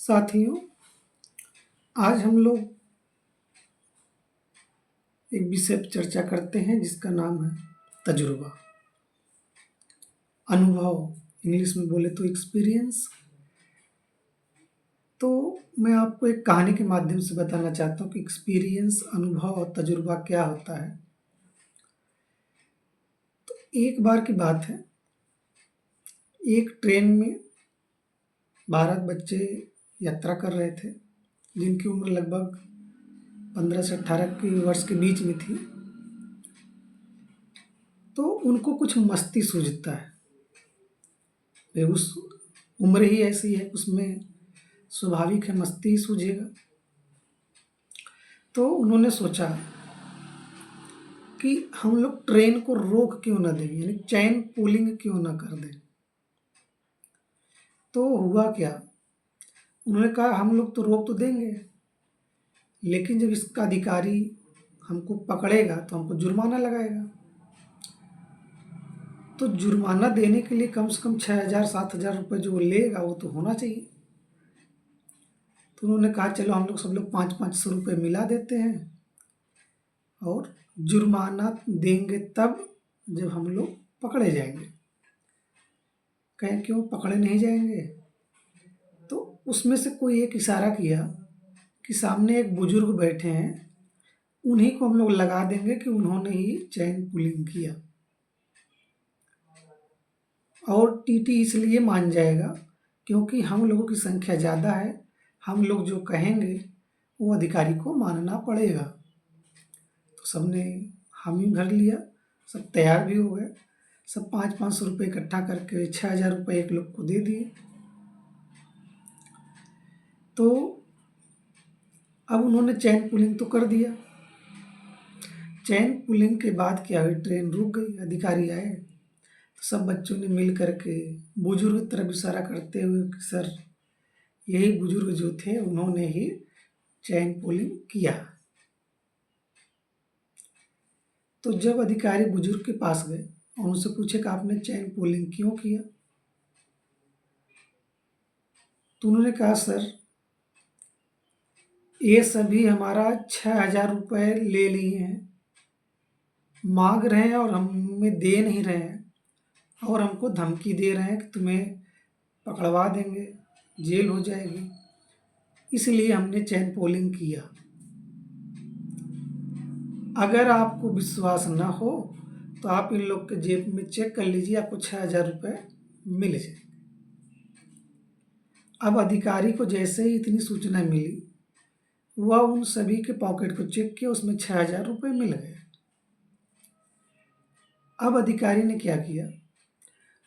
साथियों, आज हम लोग एक विषय पर चर्चा करते हैं जिसका नाम है तजुर्बा, अनुभव, इंग्लिश में बोले तो एक्सपीरियंस। तो मैं आपको एक कहानी के माध्यम से बताना चाहता हूँ कि एक्सपीरियंस, अनुभव और तजुर्बा क्या होता है। तो एक बार की बात है, एक ट्रेन में 12 बच्चे यात्रा कर रहे थे जिनकी उम्र लगभग 15 से 18 के वर्ष के बीच में थी। तो उनको कुछ मस्ती सूझता है, वे उस उम्र ही ऐसी है, उसमें स्वाभाविक है मस्ती ही सूझेगा। तो उन्होंने सोचा कि हम लोग ट्रेन को रोक क्यों ना दें, यानी चैन पुलिंग क्यों ना कर दें। तो हुआ क्या, उन्होंने कहा हम लोग तो रोक तो देंगे, लेकिन जब इसका अधिकारी हमको पकड़ेगा तो हमको जुर्माना लगाएगा। तो जुर्माना देने के लिए कम से कम 6,000-7,000 रुपये जो लेगा वो तो होना चाहिए। तो उन्होंने कहा चलो हम लोग सब लोग 500-500 रुपये मिला देते हैं और जुर्माना देंगे तब जब हम लोग पकड़े जाएंगे। कहें क्यों पकड़े नहीं जाएंगे? तो उसमें से कोई एक इशारा किया कि सामने एक बुजुर्ग बैठे हैं, उन्हीं को हम लोग लगा देंगे कि उन्होंने ही चैन पुलिंग किया। और टीटी इसलिए मान जाएगा क्योंकि हम लोगों की संख्या ज़्यादा है, हम लोग जो कहेंगे वो अधिकारी को मानना पड़ेगा। तो सबने हामी भर लिया, सब तैयार भी हो गए। सब 500-500 रुपये इकट्ठा करके 6,000 रुपये एक लोग को दे दिए। तो अब उन्होंने चैन पुलिंग तो कर दिया। चैन पुलिंग के बाद क्या हुई, ट्रेन रुक गई। अधिकारी आए तो सब बच्चों ने मिल करके बुजुर्ग की तरफ इशारा करते हुए कि सर यही बुजुर्ग जो थे उन्होंने ही चैन पुलिंग किया। तो जब अधिकारी बुजुर्ग के पास गए और उनसे पूछे कि आपने चैन पुलिंग क्यों किया, तो उन्होंने कहा सर ये सभी हमारा 6,000 रुपये ले लिए हैं, मांग रहे हैं और हमें दे नहीं रहे हैं, और हमको धमकी दे रहे हैं कि तुम्हें पकड़वा देंगे, जेल हो जाएगी, इसलिए हमने चैन पुलिंग किया। अगर आपको विश्वास न हो तो आप इन लोग के जेब में चेक कर लीजिए, आपको 6,000 रुपये मिल जाएंगे। अब अधिकारी को जैसे ही इतनी सूचना मिली, वह उन सभी के पॉकेट को चेक किया, उसमें 6,000 रुपये मिल गए। अब अधिकारी ने क्या किया,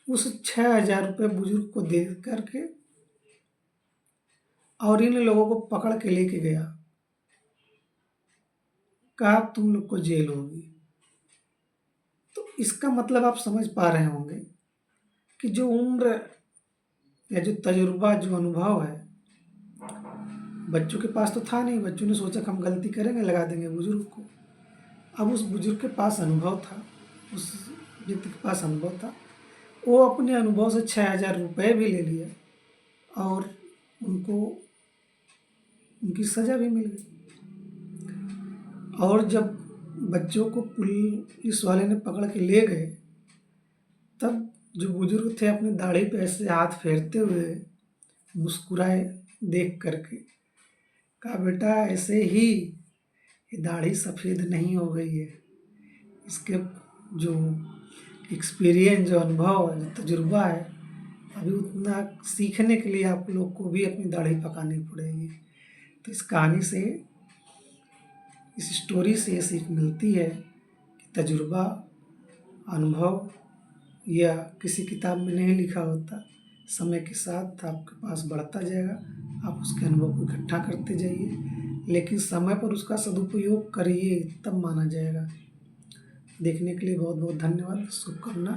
उस 6,000 रुपये बुजुर्ग को दे करके और इन लोगों को पकड़ के लेके गया, कहा तुम लोग को जेल होगी। तो इसका मतलब आप समझ पा रहे होंगे कि जो उम्र या जो तजुर्बा, जो अनुभव है, बच्चों के पास तो था नहीं। बच्चों ने सोचा कि हम गलती करेंगे, लगा देंगे बुजुर्ग को। अब उस बुजुर्ग के पास अनुभव था, उस व्यक्ति के पास अनुभव था, वो अपने अनुभव से 6,000 रुपये भी ले लिया और उनको उनकी सज़ा भी मिल गई। और जब बच्चों को पुलिस वाले ने पकड़ के ले गए, तब जो बुजुर्ग थे अपनी दाढ़ी पे ऐसे हाथ फेरते हुए मुस्कुराए देख करके, कहा बेटा ऐसे ही ये दाढ़ी सफ़ेद नहीं हो गई है, इसके जो एक्सपीरियंस, जो अनुभव, जो तजुर्बा है, अभी उतना सीखने के लिए आप लोग को भी अपनी दाढ़ी पकानी पड़ेगी। तो इस कहानी से, इस स्टोरी से ये सीख मिलती है कि तजुर्बा, अनुभव या किसी किताब में नहीं लिखा होता, समय के साथ आपके पास बढ़ता जाएगा, आप उसके अनुभव को इकट्ठा करते जाइए, लेकिन समय पर उसका सदुपयोग करिए, तब माना जाएगा। देखने के लिए बहुत बहुत धन्यवाद। शुभकामना,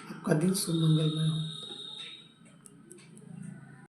आपका दिन शुभ मंगलमय हो।